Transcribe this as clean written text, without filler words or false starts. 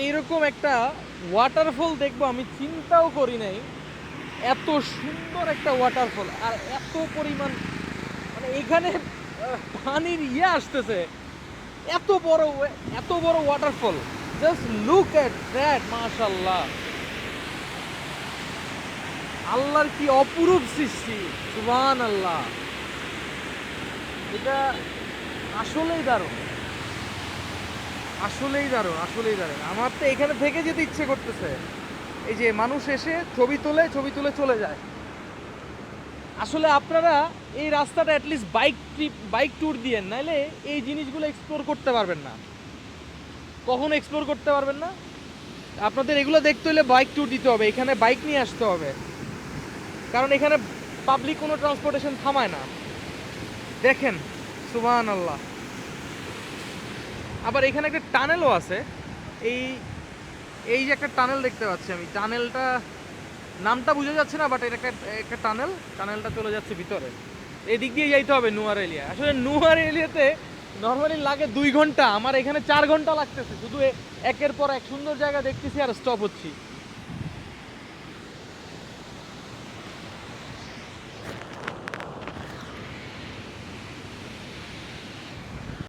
এইরকম একটা ওয়াটারফল দেখবো আমি চিন্তাও করি নাই। এত সুন্দর একটা ওয়াটারফল আর এত পরিমাণ, মানে এখানে পানির আসতেছে, এত বড় এত বড় waterfall. Just look at that, মাশাআল্লাহ। আল্লাহর কি অপরূপ সৃষ্টি, সুবহানাল্লাহ। এটা আসলেই দারুণ, আসলেই দারুণ, আসলেই দারুণ। আমার তো এখানে থেকে যেতে ইচ্ছে করতেছে। এই যে মানুষ এসে ছবি তোলে, ছবি তুলে চলে যায়। আসলে আপনারা এই রাস্তাটা at least bike trip, bike tour দিয়েন, নাইলে এই জিনিসগুলো এক্সপ্লোর করতে পারবেন না, কখনো এক্সপ্লোর করতে পারবেন না। আপনাদের এগুলো দেখতে হলে বাইক ট্যুর দিতে হবে, এখানে বাইক নিয়ে আসতে হবে, কারণ এখানে পাবলিক কোনো ট্রান্সপোর্টেশন থামায় না। দেখেন, সুবহানাল্লাহ। আবার এখানে একটা টানেলও আছে। এই এই যে একটা টানেল দেখতে পাচ্ছি আমি, টানেলটা নামটা বোঝা যাচ্ছে না, বাট এটা একটা একটা টানেল, টানেলটা চলে যাচ্ছে ভিতরে। এই দিক দিয়ে যাইতে হবে নুয়ার এলিয়া। আসলে নুয়ার এলিয়াতে নর্মালি লাগে 2 ঘন্টা, আমার এখানে 4 ঘন্টা লাগতেছে, শুধু একের পর এক সুন্দর জায়গা দেখতেছি আর স্টপ হচ্ছি।